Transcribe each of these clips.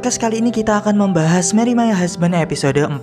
podcast kali ini kita akan membahas Marry My Husband episode 47.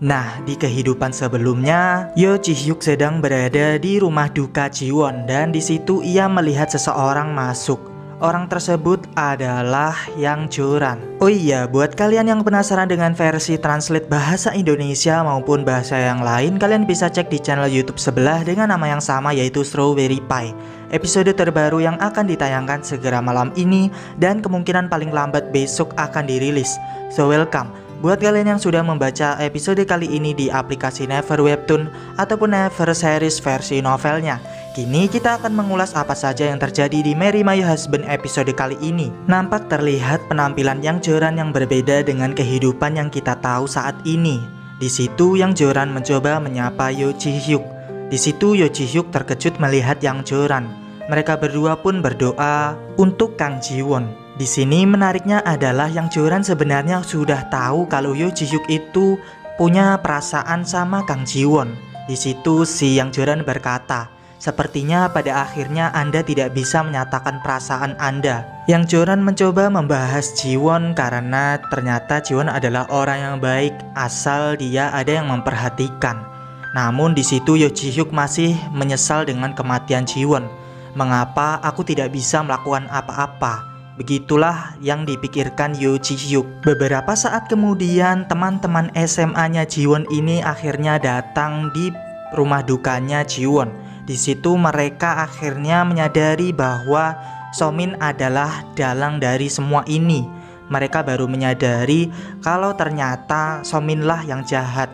Nah, di kehidupan sebelumnya, Yo Ji Hyuk sedang berada di rumah duka Jiwon dan di situ ia melihat seseorang masuk. Orang tersebut adalah Yang Joran. Oh iya, buat kalian yang penasaran dengan versi translate bahasa Indonesia maupun bahasa yang lain, kalian bisa cek di channel YouTube sebelah dengan nama yang sama, yaitu Strawberry Pie. Episode terbaru yang akan ditayangkan segera malam ini dan kemungkinan paling lambat besok akan dirilis. So welcome buat kalian yang sudah membaca episode kali ini di aplikasi Never Webtoon ataupun Never Series versi novelnya. Kini kita akan mengulas apa saja yang terjadi di Marry My Husband episode kali ini. Nampak terlihat penampilan Yang Joran yang berbeda dengan kehidupan yang kita tahu saat ini. Di situ Yang Joran mencoba menyapa Yo Ji Hyuk. Di situ Yo Ji Hyuk terkejut melihat Yang Joran. Mereka berdua pun berdoa untuk Kang Jiwon. Di sini menariknya adalah Yang Joran sebenarnya sudah tahu kalau Yo Ji Hyuk itu punya perasaan sama Kang Jiwon. Di situ si Yang Joran berkata, "Sepertinya pada akhirnya Anda tidak bisa menyatakan perasaan Anda." Yang Joran mencoba membahas Jiwon karena ternyata Jiwon adalah orang yang baik asal dia ada yang memperhatikan. Namun di situ Yo Ji Hyuk masih menyesal dengan kematian Jiwon. "Mengapa aku tidak bisa melakukan apa-apa?" Begitulah yang dipikirkan Yo Ji Hyuk. Beberapa saat kemudian teman-teman SMA-nya Jiwon ini akhirnya datang di rumah dukanya Jiwon. Di situ mereka akhirnya menyadari bahwa Somin adalah dalang dari semua ini. Mereka baru menyadari kalau ternyata Sominlah yang jahat.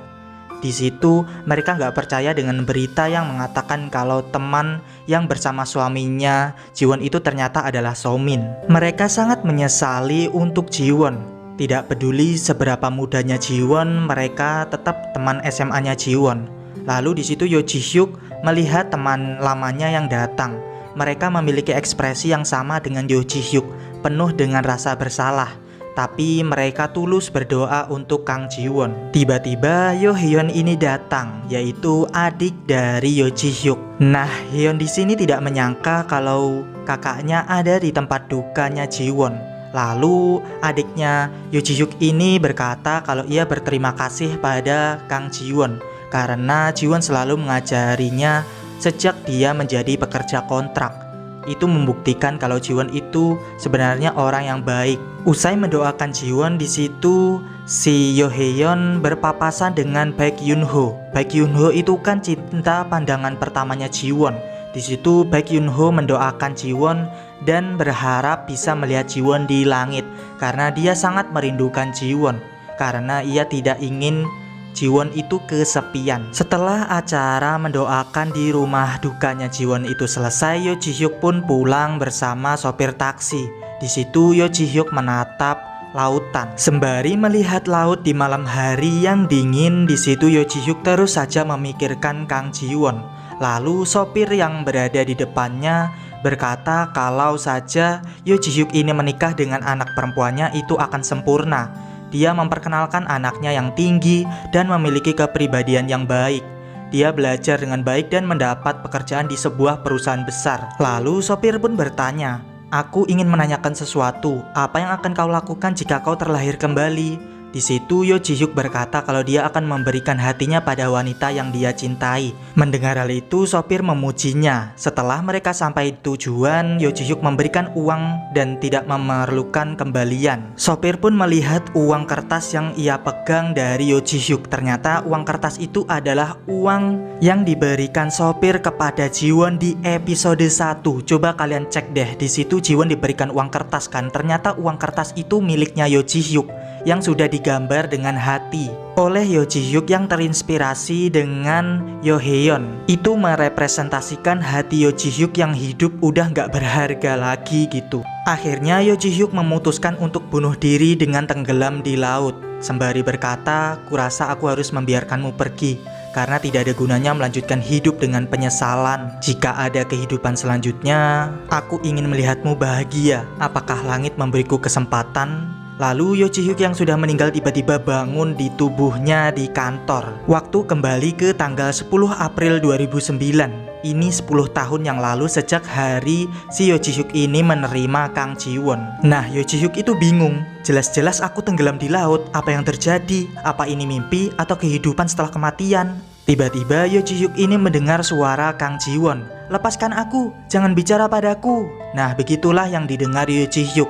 Di situ mereka nggak percaya dengan berita yang mengatakan kalau teman yang bersama suaminya Jiwon itu ternyata adalah Somin. Mereka sangat menyesali untuk Jiwon. Tidak peduli seberapa mudanya Jiwon, mereka tetap teman SMA-nya Jiwon. Lalu di situ Yo Ji Hyuk melihat teman lamanya yang datang. Mereka memiliki ekspresi yang sama dengan Yo Ji Hyuk, penuh dengan rasa bersalah. Tapi mereka tulus berdoa untuk Kang Jiwon. Tiba-tiba Yo Hyun ini datang, yaitu adik dari Yo Ji Hyuk. Nah, Hyun di sini tidak menyangka kalau kakaknya ada di tempat dukanya Jiwon. Lalu adiknya Yo Ji Hyuk ini berkata kalau ia berterima kasih pada Kang Jiwon karena Jiwon selalu mengajarinya sejak dia menjadi pekerja kontrak. Itu membuktikan kalau Jiwon itu sebenarnya orang yang baik. Usai mendoakan Jiwon, di situ si Yo Hyun berpapasan dengan Baek Yoon Ho. Baek Yoon Ho itu kan cinta pandangan pertamanya Jiwon. Di situ Baek Yoon Ho mendoakan Jiwon dan berharap bisa melihat Jiwon di langit karena dia sangat merindukan Jiwon karena ia tidak ingin Jiwon itu kesepian. Setelah acara mendoakan di rumah dukanya Jiwon itu selesai, Yo Ji Hyuk pun pulang bersama sopir taksi. Di situ Yo Ji Hyuk menatap lautan. Sembari melihat laut di malam hari yang dingin, di situ Yo Ji Hyuk terus saja memikirkan Kang Jiwon. Lalu sopir yang berada di depannya berkata kalau saja Yo Ji Hyuk ini menikah dengan anak perempuannya itu akan sempurna. Dia memperkenalkan anaknya yang tinggi dan memiliki kepribadian yang baik. Dia belajar dengan baik dan mendapat pekerjaan di sebuah perusahaan besar. Lalu sopir pun bertanya, "Aku ingin menanyakan sesuatu. Apa yang akan kau lakukan jika kau terlahir kembali?" Di situ Yo Ji Hyuk berkata kalau dia akan memberikan hatinya pada wanita yang dia cintai. Mendengar hal itu, sopir memujinya. Setelah mereka sampai tujuan, Yo Ji Hyuk memberikan uang dan tidak memerlukan kembalian. Sopir pun melihat uang kertas yang ia pegang dari Yo Ji Hyuk. Ternyata uang kertas itu adalah uang yang diberikan sopir kepada Jiwon di episode 1. Coba kalian cek deh, di situ Jiwon diberikan uang kertas kan. Ternyata uang kertas itu miliknya Yo Ji Hyuk yang sudah digambar dengan hati oleh Yo Ji Hyuk yang terinspirasi dengan Yo Hyun. Itu merepresentasikan hati Yo Ji Hyuk yang hidup udah gak berharga lagi gitu. Akhirnya Yo Ji Hyuk memutuskan untuk bunuh diri dengan tenggelam di laut. Sembari berkata, "Kurasa aku harus membiarkanmu pergi karena tidak ada gunanya melanjutkan hidup dengan penyesalan. Jika ada kehidupan selanjutnya, aku ingin melihatmu bahagia. Apakah langit memberiku kesempatan?" Lalu Yo Ji Hyuk yang sudah meninggal tiba-tiba bangun di tubuhnya di kantor. Waktu kembali ke tanggal 10 April 2009. Ini 10 tahun yang lalu sejak hari si Yo Ji-hyuk ini menerima Kang Ji-won. Nah, Yo Ji-hyuk itu bingung. Jelas-jelas aku tenggelam di laut. Apa yang terjadi? Apa ini mimpi atau kehidupan setelah kematian? Tiba-tiba Yo Ji-hyuk ini mendengar suara Kang Ji-won. Lepaskan aku, jangan bicara padaku. Nah, begitulah yang didengar Yo Ji-hyuk.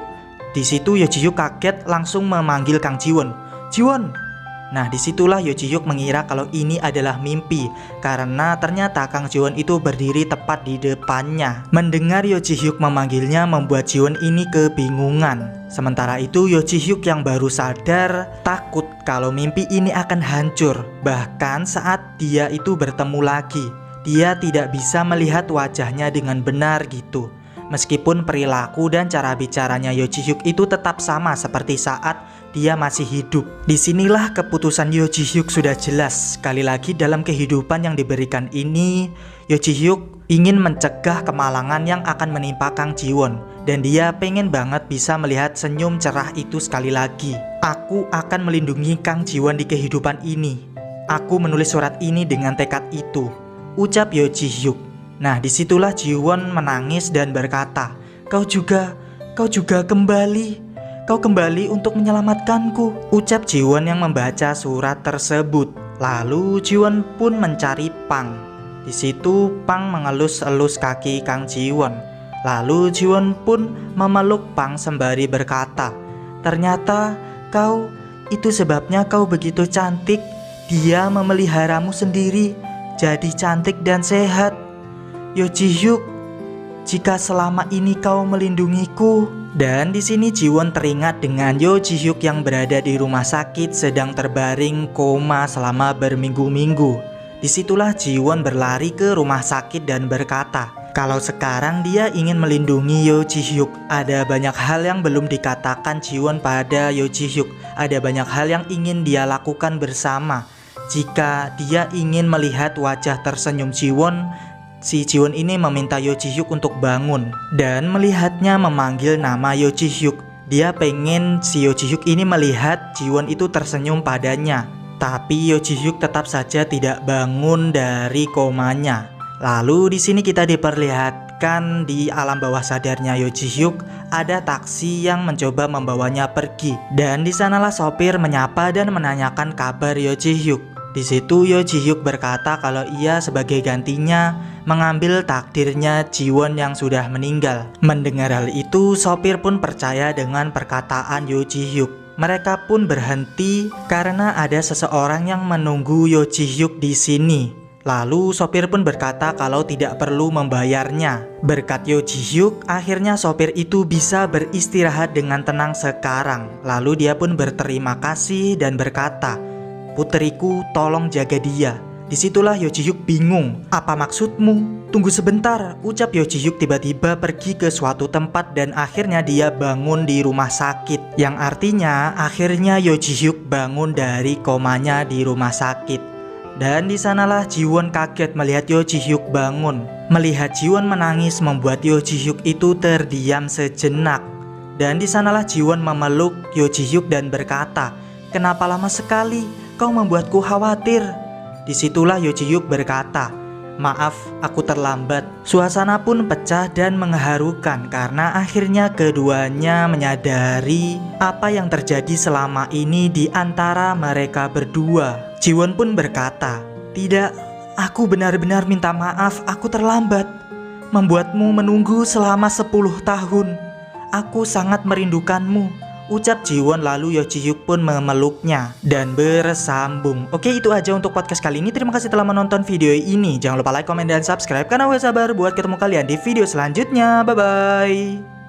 Di situ Yo Ji-hyuk kaget langsung memanggil Kang Ji-won. Ji-won. Nah, disitulah Yo Ji-hyuk mengira kalau ini adalah mimpi karena ternyata Kang Ji-won itu berdiri tepat di depannya. Mendengar Yo Ji-hyuk memanggilnya membuat Ji-won ini kebingungan. Sementara itu Yo Ji-hyuk yang baru sadar takut kalau mimpi ini akan hancur. Bahkan saat dia itu bertemu lagi, dia tidak bisa melihat wajahnya dengan benar gitu. Meskipun perilaku dan cara bicaranya Yo Ji-hyuk itu tetap sama seperti saat dia masih hidup. Disinilah keputusan Yo Ji-hyuk sudah jelas. Sekali lagi dalam kehidupan yang diberikan ini, Yo Ji-hyuk ingin mencegah kemalangan yang akan menimpa Kang Ji-won. Dan dia pengen banget bisa melihat senyum cerah itu sekali lagi. Aku akan melindungi Kang Ji-won di kehidupan ini. Aku menulis surat ini dengan tekad itu, ucap Yo Ji-hyuk. Nah, disitulah Ji-won menangis dan berkata, Kau juga kembali. Kau kembali untuk menyelamatkanku, ucap Ji-won yang membaca surat tersebut. Lalu Ji-won pun mencari Pang. Di situ Pang mengelus-elus kaki Kang Ji-won. Lalu Ji-won pun memeluk Pang sembari berkata, Ternyata itu sebabnya kau begitu cantik. Dia memeliharamu sendiri, jadi cantik dan sehat. Yo Ji-hyuk, jika selama ini kau melindungiku. Dan di sini Ji-won teringat dengan Yo Ji-hyuk yang berada di rumah sakit sedang terbaring koma selama berminggu-minggu. Disitulah Ji-won berlari ke rumah sakit dan berkata, kalau sekarang dia ingin melindungi Yo Ji-hyuk. Ada banyak hal yang belum dikatakan Ji-won pada Yo Ji-hyuk. Ada banyak hal yang ingin dia lakukan bersama. Jika dia ingin melihat wajah tersenyum Ji-won, si Ji-won ini meminta Yo Ji-hyuk untuk bangun dan melihatnya memanggil nama Yo Ji-hyuk. Dia pengen si Yo Ji-hyuk ini melihat Ji-won itu tersenyum padanya. Tapi Yo Ji-hyuk tetap saja tidak bangun dari komanya. Lalu di sini kita diperlihatkan di alam bawah sadarnya Yo Ji-hyuk ada taksi yang mencoba membawanya pergi. Dan di sanalah sopir menyapa dan menanyakan kabar Yo Ji-hyuk. Di situ Yo Ji-hyuk berkata kalau ia sebagai gantinya mengambil takdirnya Ji-won yang sudah meninggal. Mendengar hal itu, sopir pun percaya dengan perkataan Yo Ji-hyuk. Mereka pun berhenti karena ada seseorang yang menunggu Yo Ji-hyuk di sini. Lalu sopir pun berkata kalau tidak perlu membayarnya. Berkat Yo Ji-hyuk, akhirnya sopir itu bisa beristirahat dengan tenang sekarang. Lalu dia pun berterima kasih dan berkata, Puteriku, tolong jaga dia. Disitulah Yo Ji-hyuk bingung. Apa maksudmu? Tunggu sebentar, ucap Yo Ji-hyuk tiba-tiba pergi ke suatu tempat dan akhirnya dia bangun di rumah sakit. Yang artinya akhirnya Yo Ji-hyuk bangun dari komanya di rumah sakit. Dan di sanalah Ji-won kaget melihat Yo Ji-hyuk bangun. Melihat Ji-won menangis membuat Yo Ji-hyuk itu terdiam sejenak. Dan di sanalah Ji-won memeluk Yo Ji-hyuk dan berkata, Kenapa lama sekali? Kau membuatku khawatir. Disitulah Yo Ji-hyuk berkata, Maaf, aku terlambat. Suasana pun pecah dan mengharukan karena akhirnya keduanya menyadari apa yang terjadi selama ini di antara mereka berdua. Ji-won pun berkata, Tidak, aku benar-benar minta maaf, aku terlambat. Membuatmu menunggu selama 10 tahun. Aku sangat merindukanmu, ucap Ji-won. Lalu Yo Ji-hyuk pun memeluknya dan bersambung. Oke, itu aja untuk podcast kali ini. Terima kasih telah menonton video ini. Jangan lupa like, komen, dan subscribe karena gue sabar buat ketemu kalian di video selanjutnya. Bye-bye.